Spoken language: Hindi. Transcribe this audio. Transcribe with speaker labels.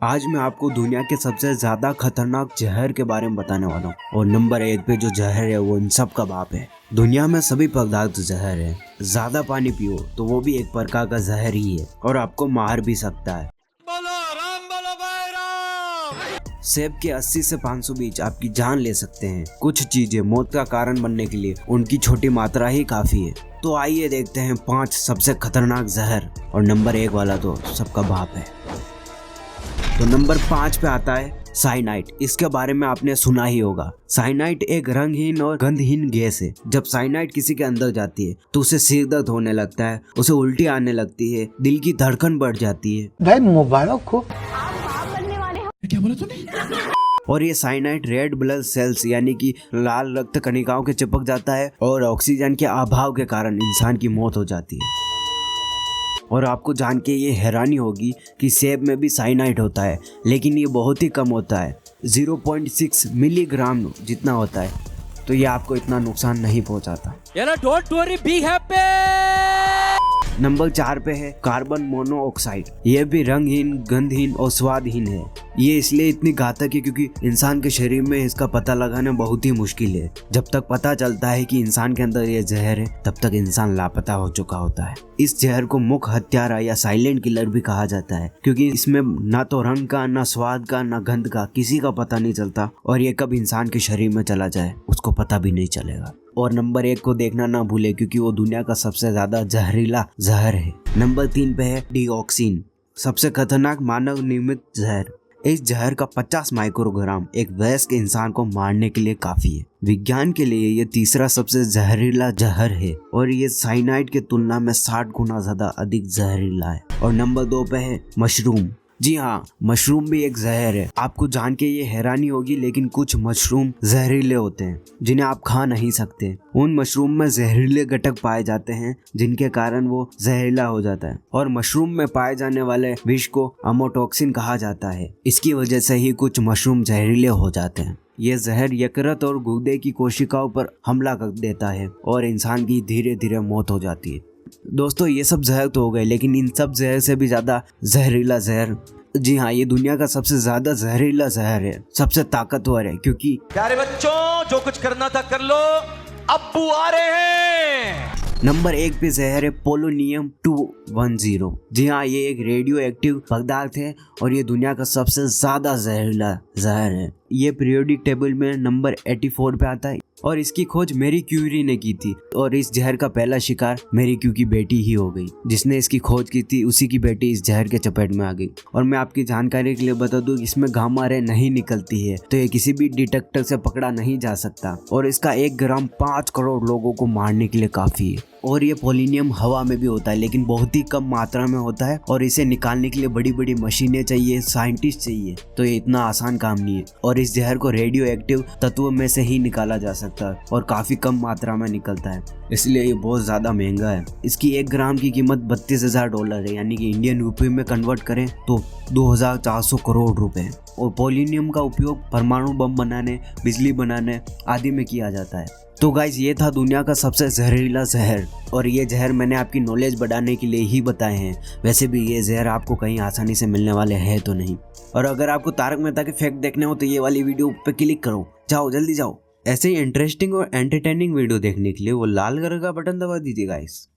Speaker 1: आज मैं आपको दुनिया के सबसे ज्यादा खतरनाक जहर के बारे में बताने वाला हूँ। और नंबर 1 पे जो जहर है वो इन सब का बाप है। दुनिया में सभी पदार्थ जहर है। ज्यादा पानी पियो तो वो भी एक प्रकार का जहर ही है और आपको मार भी सकता है।
Speaker 2: बोलो राम, बोलो भाई राम।
Speaker 1: सेब के 80 से 500 बीज आपकी जान ले सकते हैं। कुछ चीजें मौत का कारण बनने के लिए उनकी छोटी मात्रा ही काफी है। तो आइए देखते हैं 5 सबसे खतरनाक जहर। और नंबर 1 वाला तो सबका बाप है। तो नंबर 5 पे आता है साइनाइड। इसके बारे में आपने सुना ही होगा। साइनाइड एक रंगहीन और गंधहीन गैस है। जब साइनाइड किसी के अंदर जाती है तो उसे सिर दर्द होने लगता है, उसे उल्टी आने लगती है, दिल की धड़कन बढ़ जाती है।
Speaker 3: भाई मुबारक हो।
Speaker 2: क्या बोला तूने?
Speaker 1: और ये साइनाइड रेड ब्लड सेल्स यानी कि लाल रक्त कणिकाओं के चिपक जाता है और ऑक्सीजन के अभाव के कारण इंसान की मौत हो जाती है। और आपको जान के ये हैरानी होगी कि सेब में भी साइनाइड होता है, लेकिन ये बहुत ही कम होता है, 0.6 मिलीग्राम जितना होता है। तो ये आपको इतना नुकसान नहीं पहुंचाता।
Speaker 2: Don't worry, be happy.
Speaker 1: Number 4 पे है कार्बन मोनोऑक्साइड। यह भी रंगहीन, गंधहीन और स्वादहीन है। ये इसलिए इतनी घातक है क्योंकि इंसान के शरीर में इसका पता लगाना बहुत ही मुश्किल है। जब तक पता चलता है कि इंसान के अंदर ये जहर है तब तक इंसान लापता हो चुका होता है। इस जहर को मुख्य हत्यारा या साइलेंट किलर भी कहा जाता है क्योंकि इसमें ना तो रंग का, ना स्वाद का, ना गंध का किसी का पता नहीं चलता और ये कब इंसान के शरीर में चला जाए उसको पता भी नहीं चलेगा। और नंबर 1 को देखना ना भूले क्योंकि वो दुनिया का सबसे ज्यादा जहरीला जहर है। नंबर 3 पे है डिऑक्सिन, सबसे खतरनाक मानव निर्मित जहर। इस जहर का 50 माइक्रोग्राम एक वयस्क इंसान को मारने के लिए काफी है। विज्ञान के लिए ये तीसरा सबसे जहरीला जहर है और ये साइनाइड के तुलना में 60 गुना ज्यादा अधिक जहरीला है। और नंबर 2 पे है मशरूम। जी हाँ, मशरूम भी एक जहर है। आपको जान के ये हैरानी होगी लेकिन कुछ मशरूम जहरीले होते हैं जिन्हें आप खा नहीं सकते। उन मशरूम में जहरीले घटक पाए जाते हैं जिनके कारण वो जहरीला हो जाता है। और मशरूम में पाए जाने वाले विष को अमोटोक्सिन कहा जाता है। इसकी वजह से ही कुछ मशरूम जहरीले हो जाते हैं। ये जहर यकृत और गुर्दे की कोशिकाओं पर हमला कर देता है और इंसान की धीरे धीरे मौत हो जाती है। दोस्तों, ये सब जहर तो हो गए, लेकिन इन सब जहर से भी ज्यादा जहरीला जहर, जी हाँ, ये दुनिया का सबसे ज्यादा जहरीला जहर है, सबसे ताकतवर है। क्योंकि
Speaker 2: प्यारे बच्चों, जो कुछ करना था कर लो, अब्बू आ रहे हैं।
Speaker 1: नंबर 1 पे जहर है पोलोनियम 210। जी हाँ, ये एक रेडियो एक्टिव पदार्थ है और ये दुनिया का सबसे ज्यादा जहरीला जहर है। ये पीरियोडिक टेबल में नंबर 84 पे आता है और इसकी खोज मैरी क्यूरी ने की थी। और इस जहर का पहला शिकार मैरी क्यू की बेटी ही हो गई। जिसने इसकी खोज की थी उसी की बेटी इस जहर के चपेट में आ गई। और मैं आपकी जानकारी के लिए बता दूं, इसमें गामा रे नहीं निकलती है तो ये किसी भी डिटेक्टर से पकड़ा नहीं जा सकता। और इसका 1 ग्राम 5 करोड़ लोगों को मारने के लिए काफी है। और ये पोलिनियम हवा में भी होता है लेकिन बहुत ही कम मात्रा में होता है और इसे निकालने के लिए बड़ी बड़ी मशीनें चाहिए, साइंटिस्ट चाहिए। तो ये इतना आसान काम नहीं है। और इस जहर को रेडियो एक्टिव तत्व में से ही निकाला जा सकता है और काफी कम मात्रा में निकलता है, इसलिए ये बहुत ज्यादा महंगा है। इसकी 1 ग्राम की कीमत $32,000 है, यानी कि इंडियन रुपये में कन्वर्ट करें तो 2,400 करोड़ रुपए है। और पोलिनियम का उपयोग परमाणु बम बनाने, बिजली बनाने आदि में किया जाता है। तो गाइज, ये था दुनिया का सबसे जहरीला जहर। और ये जहर मैंने आपकी नॉलेज बढ़ाने के लिए ही बताए हैं। वैसे भी ये जहर आपको कहीं आसानी से मिलने वाले हैं तो नहीं। और अगर आपको तारक मेहता के फैक्ट देखने हो तो ये वाली वीडियो पे क्लिक करो, जाओ जल्दी जाओ। ऐसे ही इंटरेस्टिंग और एंटरटेनिंग वीडियो देखने के लिए वो लाल कलर का बटन दबा दीजिए गाइस।